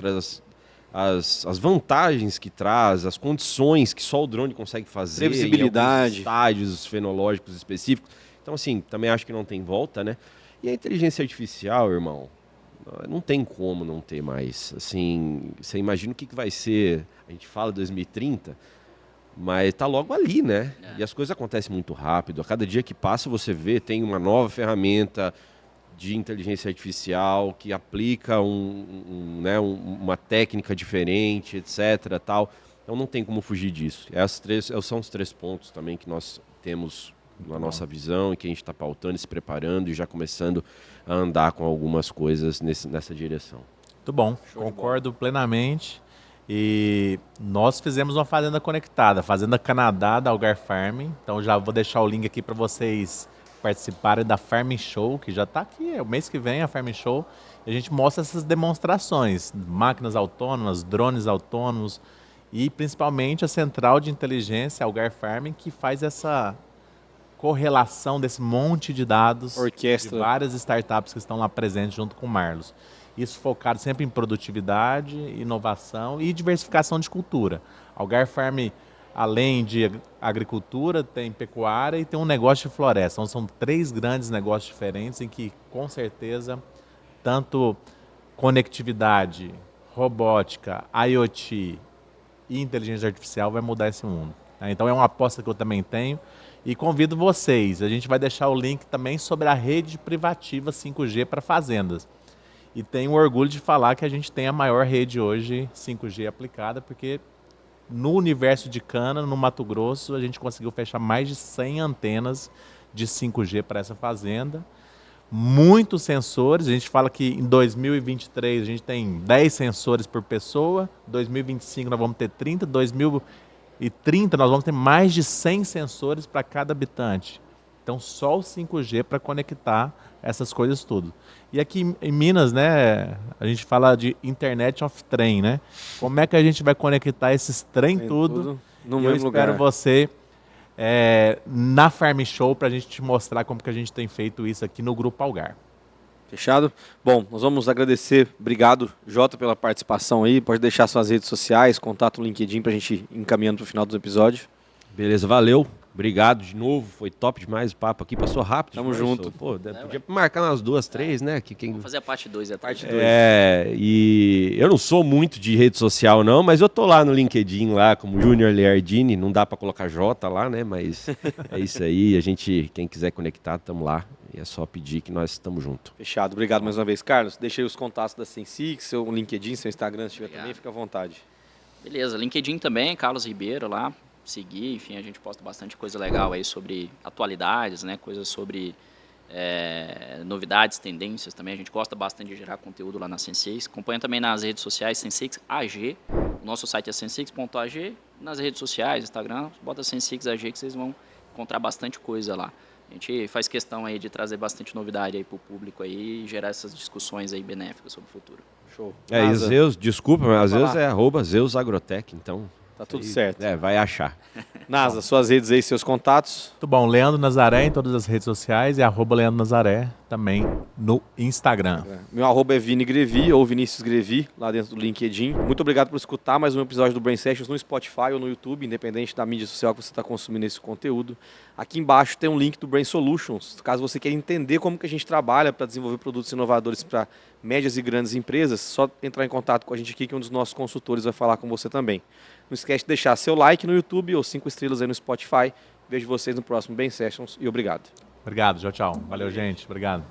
as vantagens que traz, as condições que só o drone consegue fazer, previsibilidade, estágios fenológicos específicos. Então, assim, também acho que não tem volta, né? E a inteligência artificial, irmão, não tem como não ter mais. Assim, você imagina o que vai ser, a gente fala 2030, mas tá logo ali, né? E as coisas acontecem muito rápido. A cada dia que passa, você vê, tem uma nova ferramenta de inteligência artificial que aplica uma técnica diferente, etc. Tal. Então não tem como fugir disso. São os 3 pontos também que nós temos na nossa visão e que a gente está pautando e se preparando e já começando a andar com algumas coisas nessa direção. Muito bom, concordo plenamente. E nós fizemos uma fazenda conectada, Fazenda Canadá da Algar Farm. Então já vou deixar o link aqui para vocês participarem da Farm Show, que já está aqui, o mês que vem a Farm Show. E a gente mostra essas demonstrações, máquinas autônomas, drones autônomos e principalmente a central de inteligência Algar Farm, que faz essa correlação desse monte de dados de várias startups que estão lá presentes junto com o Marlos. Isso focado sempre em produtividade, inovação e diversificação de cultura. Algar Farm, além de agricultura, tem pecuária e tem um negócio de floresta. Então, são 3 grandes negócios diferentes em que, com certeza, tanto conectividade, robótica, IoT e inteligência artificial vai mudar esse mundo. Né? Então é uma aposta que eu também tenho e convido vocês. A gente vai deixar o link também sobre a rede privativa 5G para fazendas. E tenho orgulho de falar que a gente tem a maior rede hoje 5G aplicada, porque no universo de cana, no Mato Grosso, a gente conseguiu fechar mais de 100 antenas de 5G para essa fazenda. Muitos sensores, a gente fala que em 2023 a gente tem 10 sensores por pessoa, 2025 nós vamos ter 30, 2030 nós vamos ter mais de 100 sensores para cada habitante. Então só o 5G para conectar essas coisas tudo. E aqui em Minas, né, a gente fala de Internet of Trem, né? Como é que a gente vai conectar esses trem tudo no e eu mesmo espero lugar. você na Farm Show para a gente te mostrar como que a gente tem feito isso aqui no Grupo Algar. Fechado? Bom, nós vamos agradecer. Obrigado, Jota, pela participação aí. Pode deixar suas redes sociais, contato no LinkedIn para a gente ir encaminhando para o final do episódio. Beleza, valeu. Obrigado de novo. Foi top demais o papo aqui. Passou rápido. Tamo demais, junto. só. Pô, podia marcar umas 2, 3, né? Vamos fazer a parte 2. E eu não sou muito de rede social, não, mas eu tô lá no LinkedIn, lá como Júnior Leardini. Não dá para colocar J lá, né? Mas é isso aí. A gente, quem quiser conectar, tamo lá. E é só pedir que nós estamos juntos. Fechado. Obrigado mais uma vez, Carlos. Deixei os contatos da Sensix, seu LinkedIn, seu Instagram, se tiver também, fica à vontade. Beleza, LinkedIn também, Carlos Ribeiro lá. Seguir, enfim, a gente posta bastante coisa legal aí sobre atualidades, né, coisas sobre novidades, tendências também, a gente gosta bastante de gerar conteúdo lá na Sensix. Acompanha também nas redes sociais Sensix AG, o nosso site é sensix.ag, nas redes sociais, Instagram, bota Sensix AG que vocês vão encontrar bastante coisa lá. A gente faz questão aí de trazer bastante novidade aí para o público aí e gerar essas discussões aí benéficas sobre o futuro. Show. E Nasa, Zeus, desculpa, mas Pode Zeus falar. é @Zeus Agrotech, então... tá tudo aí, certo. vai achar. Nasa, suas redes aí, seus contatos. Muito bom, Leandro Nazaré em todas as redes sociais e @Leandro Nazaré também no Instagram. Meu arroba é Vini Grevi ou Vinícius Grevi, lá dentro do LinkedIn. Muito obrigado por escutar mais um episódio do Brain Sessions no Spotify ou no YouTube, independente da mídia social que você está consumindo esse conteúdo. Aqui embaixo tem um link do Brain Solutions, caso você queira entender como que a gente trabalha para desenvolver produtos inovadores para médias e grandes empresas, só entrar em contato com a gente aqui que um dos nossos consultores vai falar com você também. Não esquece de deixar seu like no YouTube ou 5 estrelas aí no Spotify. Vejo vocês no próximo Brain Sessions e obrigado. Obrigado, tchau, tchau. Valeu, gente. Obrigado.